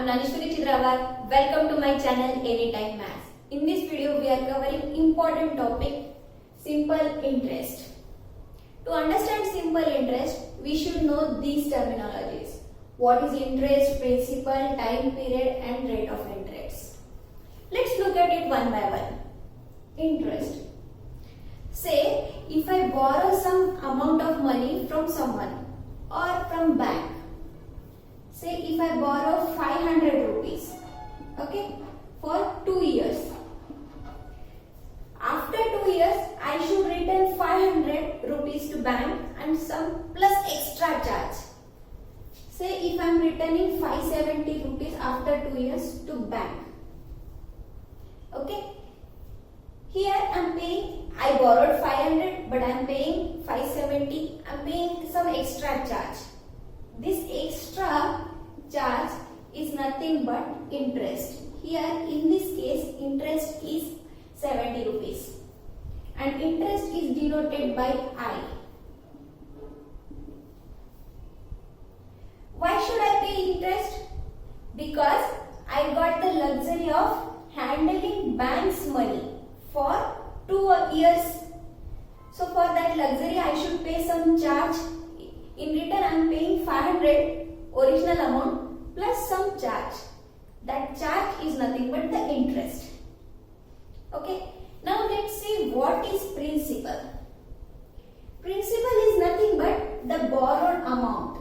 Naneshwari Chidrawar. Welcome to my channel Anytime Maths. In this video, we are covering important topic, simple interest. To understand simple interest, we should know these terminologies. What is interest, principal, time period and rate of interest. Let's look at it one by one. Interest. Say, if I borrow some amount of money from someone or from bank. Say if I borrow 500 rupees, okay, for 2 years. After 2 years, I should return 500 rupees to bank and some plus extra charge. Say if I am returning 570 rupees after 2 years to bank. Okay. Here I borrowed 500 but I am paying 570. I am paying some extra charge. This extra charge is nothing but interest. Here in this case interest is 70 rupees and interest is denoted by I. Why should I pay interest? Because I got the luxury of handling bank's money for 2 years. So for that luxury I should pay some charge. In return I am paying 500 original amount plus some charge. That charge is nothing but the interest. Okay. Now let's see what is principal. Principal is nothing but the borrowed amount.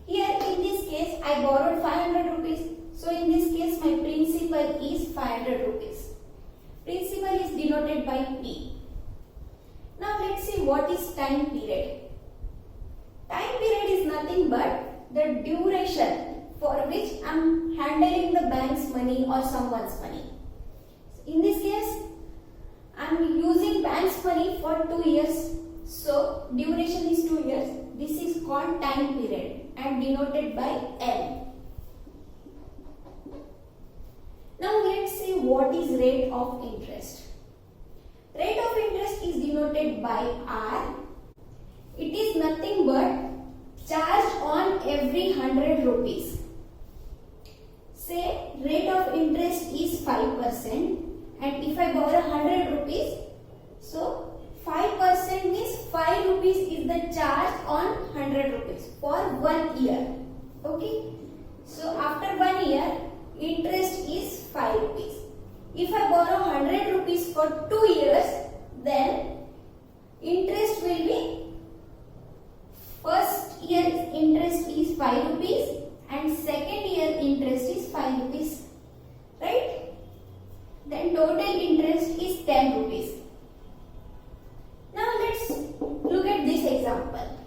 Here in this case I borrowed 500 rupees. So in this case my principal is 500 rupees. Principal is denoted by P. Now let's see what is time period. Time period is nothing but the duration for which I am handling the bank's money or someone's money. In this case, I am using bank's money for 2 years. So, duration is 2 years. This is called time period and denoted by L. Now, let's see what is rate of interest. Rate of interest is denoted by R. It is nothing but charge on every 100 rupees. Say rate of interest is 5% and if I borrow 100 rupees, so 5% means 5 rupees is the charge on 100 rupees for 1 year. Okay. So after 1 year, interest is 5 rupees. If I borrow 100 rupees for 2 years, then interest will be first year interest is 5 rupees and second year interest is 5 rupees. Right? Then total interest is 10 rupees. Now let's look at this example.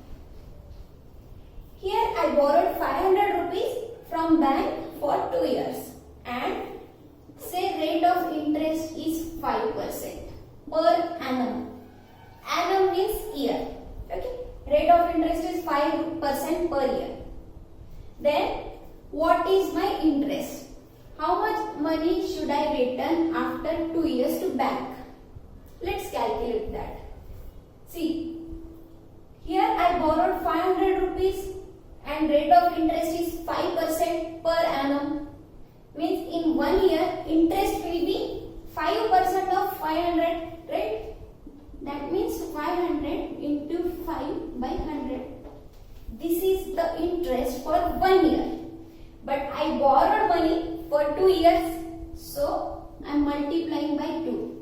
Here I borrowed 500 rupees from bank for 2 years and say rate of interest is 5% per annum. Annum means year. Okay. Rate of interest is 5% per year. Then what is my interest? How much money should I return after 2 years to bank? Let's calculate that. See, here I borrowed 500 rupees and rate of interest is 5% per annum. Means in 1 year interest will be 5% of 500, right? That means 500 into 5 by 100. This is the interest for 1 year. But I borrowed money for 2 years. So I am multiplying by 2.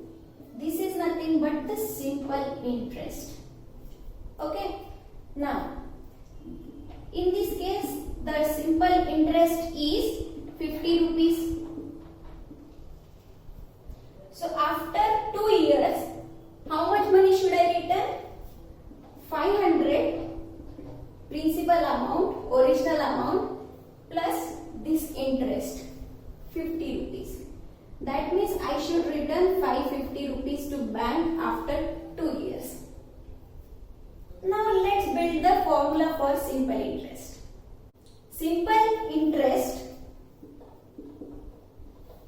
This is nothing but the simple interest. Okay. Now, in this case, the simple interest is 50 rupees. So after 2 years, how much money should I return? 500 principal amount, original amount plus this interest 50 rupees. That means I should return 550 rupees to bank after 2 years. Now let's build the formula for simple interest. Simple interest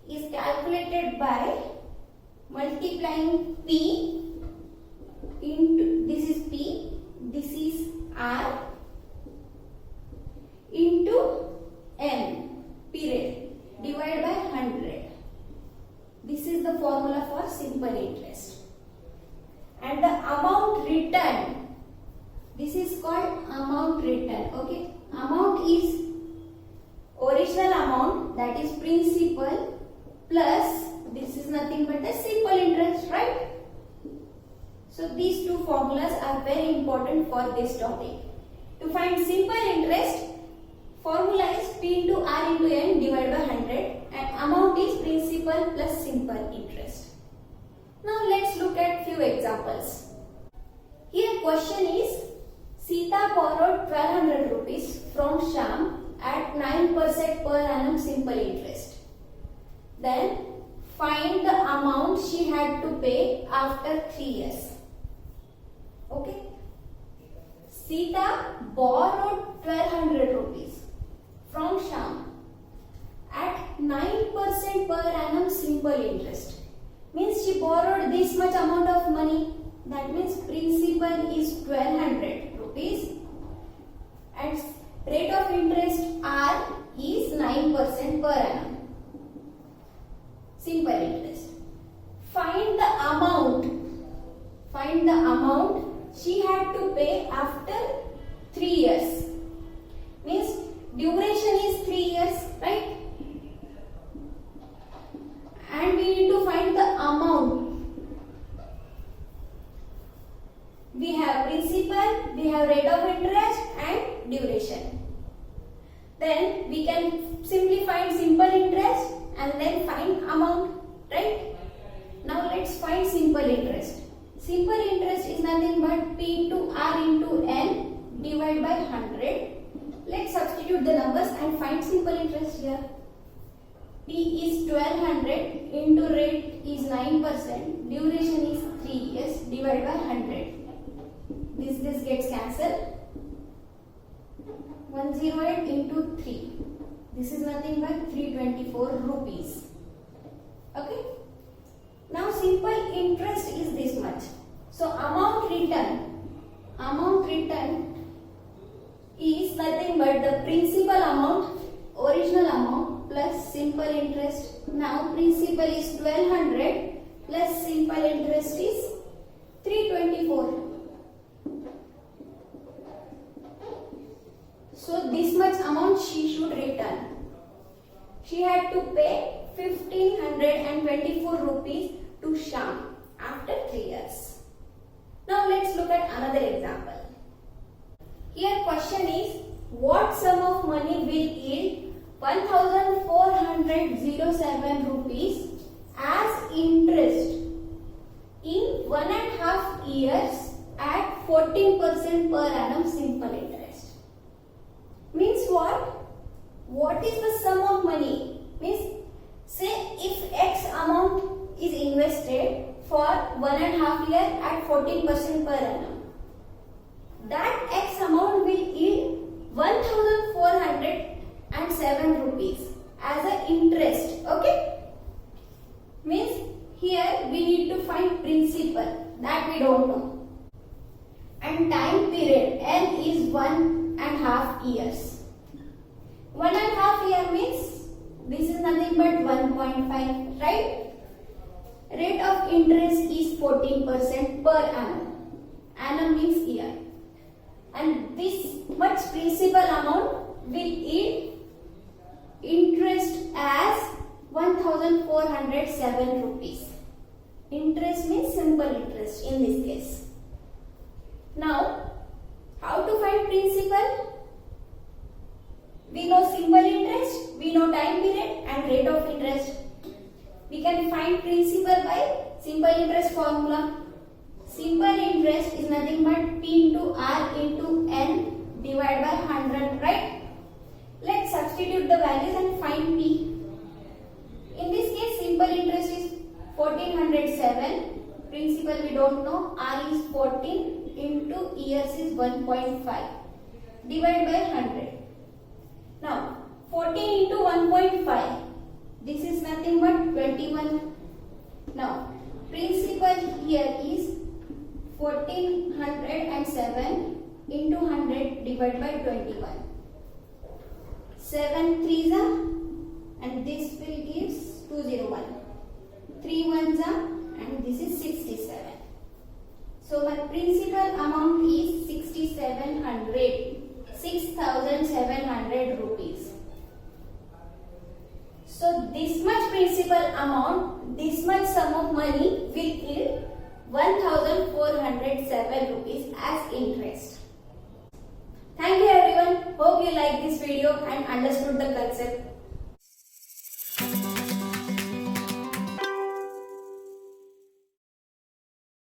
is calculated by multiplying P into, this is P, this is R, into N. P written. Okay, amount is original amount, that is principal, plus this is nothing but the simple interest, right? So these two formulas are very important for this topic. To find simple interest, formula is P into R into N divided by 100 and amount is principal plus simple interest. Now let's look at few examples. Here question is, Sita borrowed 1200 rupees from Shyam at 9% per annum simple interest. Then find the amount she had to pay after 3 years. Okay. Sita borrowed 1200 rupees from Shyam at 9% per annum simple interest. Means she borrowed this much amount of money. That means principal is 1200 rupees and rate of interest R is 9% per annum. Simple interest. Find the amount. Find the amount she had to pay after 3 years. Means duration is 3 years, right? And we need to find the amount. We have principal, we have rate of interest and duration. Then we can simply find simple interest and then find amount, right? Now let's find simple interest. Simple interest is nothing but P into R into N divided by 100. Let's substitute the numbers and find simple interest here. P is 1200 into rate is 9%, duration is 3 years divided by 100. This gets cancelled. 108 into 3. This is nothing but 324 rupees. Okay. Now simple interest is this much. So amount written is nothing but the principal amount, original amount plus simple interest. Now principal is 1200 plus simple interest is 324. So this much amount she should return. She had to pay 1524 rupees to Shyam after 3 years. Now let's look at another example. Here question is, what sum of money will yield 1407 rupees as interest in 1.5 years at 14% per annum simple interest? Means what? What is the sum of money? Means say if X amount is invested for 1.5 years at 14% per annum. That X amount will yield 1407 rupees as an interest. Okay? Means here we need to find principal, that we don't know. And time period L is 1.5 years. 1.5 year means this is nothing but 1.5, right? Rate of interest is 14% per annum. Annum means year. And this much principal amount will yield interest as 1407 rupees. Interest means simple interest in this case. Now, how to find principal? We know simple interest, we know time period and rate of interest. We can find principal by simple interest formula. Simple interest is nothing but P into R into N divided by 100, right? Let's substitute the values and find P. In this case, simple interest is 1407. Principal we don't know. R is 14 into years is 1.5 divided by 100. Now 14 into 1.5, this is nothing but 21. Now principal here is 1407 into 100 divided by 21. 7 3s are, and this will give 201. 3 1s are, and this is 67. So my principal amount is 6700. 6,700 rupees. So this much principal amount, this much sum of money will yield 1,407 rupees as interest. Thank you everyone. Hope you like this video and understood the concept.